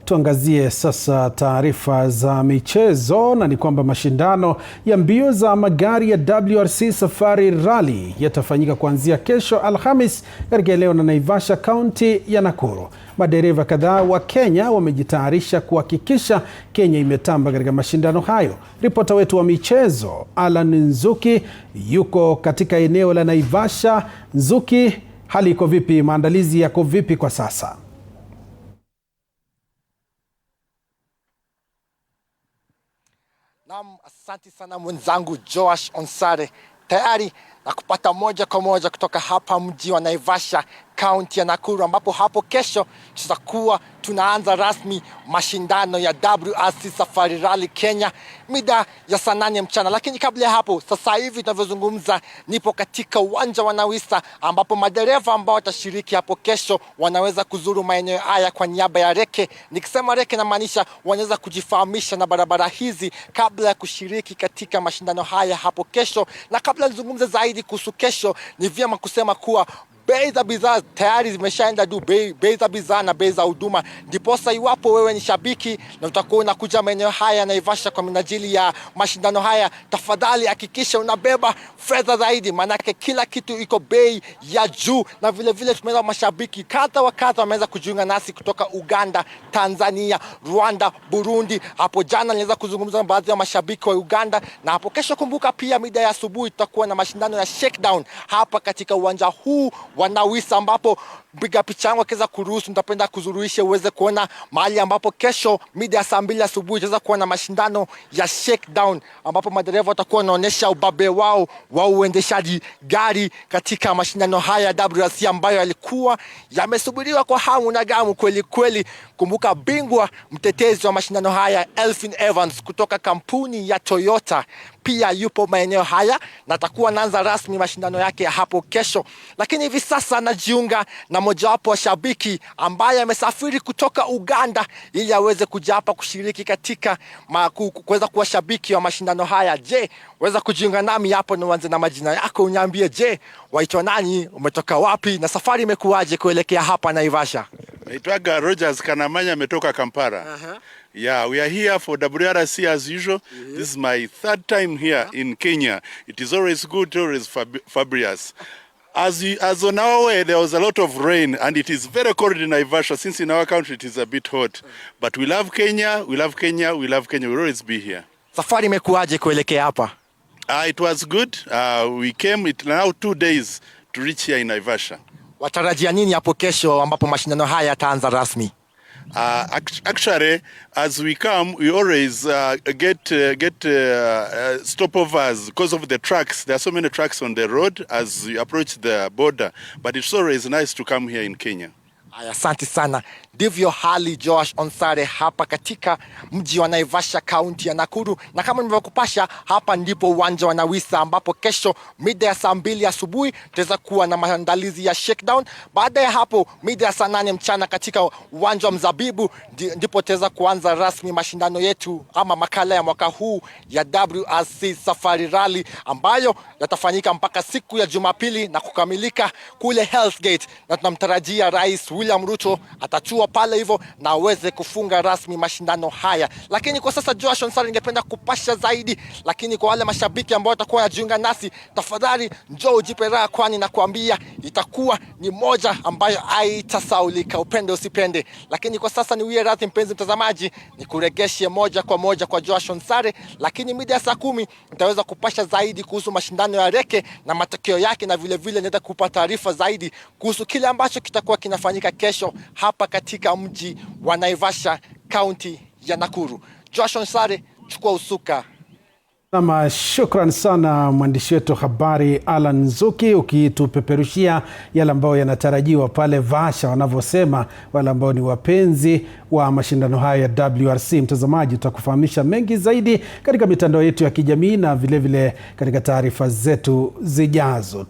Tuangazie sasa taarifa za michezo, na ni kwamba mashindano ya mbio za magari ya WRC Safari Rally yatafanyika kuanzia kesho Alhamis katika eneo la Naivasha, kaunti ya Nakuru. Madereva kadhaa wa Kenya wamejitayarisha kuhakikisha Kenya imetamba katika mashindano hayo. Ripota wetu wa michezo Alan Nzuki yuko katika eneo la Naivasha. Nzuki, hali iko vipi? Maandalizi yako vipi kwa sasa? Naam, asante sana mwenzangu Joash Onsare. Tayari na kupata moja kwa moja kutoka hapa mji wa Naivasha, kaunti ya Nakuru, ambapo hapo kesho tutakuwa tunaanza rasmi mashindano ya WRC Safari Rally Kenya mida ya saa 8 mchana. Lakini kabla ya hapo, sasa hivi tunavyozungumza, nipo katika uwanja wa Nawisa, ambapo madereva ambao watashiriki hapo kesho wanaweza kuzuru maeneo haya kwa niaba ya Reke. Nikisema Reke namaanisha wanaweza kujifahamisha na barabara hizi kabla ya kushiriki katika mashindano haya hapo kesho. Na kabla nizungumze zaidi kuhusu kesho, ni vyema kusema kuwa bei za bidhaa tayari zimeshaenda juu, bei za bidhaa na bei za huduma. Ndiposa iwapo wewe ni shabiki na utakuwa unakuja maeneo haya Naivasha kwa minajili ya mashindano haya, tafadhali hakikisha unabeba fedha zaidi, manake kila kitu iko bei ya juu. Na vile vile tumeona mashabiki kadha wa kadha wameweza kujiunga nasi kutoka Uganda, Tanzania, Rwanda, Burundi. Hapo jana niliweza kuzungumza na baadhi ya mashabiki wa Uganda, na hapo kesho, kumbuka pia mida ya asubuhi tutakuwa na mashindano ya shakedown hapa katika uwanja huu wa Nawisa, ambapo mpiga picha yangu akiweza kuruhusu nitapenda kuzuruisha uweze kuona mahali ambapo kesho mida ya saa 2 asubuhi tutaweza kuwa na mashindano ya shakedown, ambapo madereva watakuwa wanaonyesha ubabe wao wa uendeshaji gari katika mashindano haya ya WRC ambayo yalikuwa yamesubiriwa kwa hamu na gamu kweli kweli. Kumbuka bingwa mtetezi wa mashindano haya Elfin Evans kutoka kampuni ya Toyota pia yupo maeneo haya na atakuwa anaanza rasmi mashindano yake ya hapo kesho. Lakini hivi sasa najiunga na mojawapo wa shabiki ambaye amesafiri kutoka Uganda ili aweze kuja hapa kushiriki katika kuweza kuwa shabiki wa mashindano haya. Je, waweza kujiunga nami hapo? Nianze na majina yako, uniambie, je, waitwa nani, umetoka wapi na safari imekuwaje kuelekea hapa Naivasha? Naitwa Rogers Kanamanya, ametoka Kampala. Yeah, we are here for WRC as usual. This is my third time here in Kenya. It is always good, always fabulous. As on our way, there was a lot of rain and it is very cold in Naivasha, since in our country it is a bit hot. But we love Kenya, we love Kenya, we love Kenya. We'll always be here. Safari imekuwaje kuelekea hapa? It was good. We came now 2 days to reach here in Naivasha. Watarajia nini hapo kesho ambapo mashindano haya yataanza rasmi? Actually, as we come, we always get stopovers because of the trucks. There are so many trucks on the road as we approach the border, but it's always nice to come here in Kenya. Asante sana. Ndivyo hali Joash Onsare hapa katika mji wa Naivasha, kaunti ya Nakuru. Na kama nilivyokupasha, hapa ndipo uwanja wa Nawisa, ambapo kesho mida ya saa 2 asubuhi tutaweza kuwa na maandalizi ya shakedown. Baada ya hapo mida ya saa 8 mchana katika uwanja wa Mzabibu ndipo tutaweza kuanza rasmi mashindano yetu ama makala ya mwaka huu ya WRC Safari Rally, ambayo yatafanyika mpaka siku ya Jumapili na kukamilika kule Hell's Gate, na tunamtarajia Rais William Ruto atatua pale hivyo na aweze kufunga rasmi mashindano haya. Lakini kwa sasa Joash Onsare, ningependa kupasha zaidi, lakini kwa wale mashabiki ambao watakuwa wanajiunga nasi, tafadhali njoo ujipe raha, kwani na kuambia itakuwa ni moja ambayo haitasaulika, upende usipende. Lakini kwa sasa niwie radhi mpenzi mtazamaji, nikuregeshe moja kwa moja kwa Joash Onsare, lakini mida ya saa 10 nitaweza kupasha zaidi kuhusu mashindano ya Reke na matokeo yake, na vile vile nita kupa taarifa zaidi kuhusu kile ambacho kitakuwa kinafanyika kesho hapa katika mji wa Naivasha, kaunti ya Nakuru. Joash Onsare, chukua usuka. Nama, shukran sana mwandishi wetu habari Alan Nzuki, ukitupeperushia yale ambayo yanatarajiwa pale Vasha, wanavyosema wale ambao ni wapenzi wa mashindano haya ya WRC. Mtazamaji, tutakufahamisha mengi zaidi katika mitandao yetu ya kijamii na vile vile katika taarifa zetu zijazo.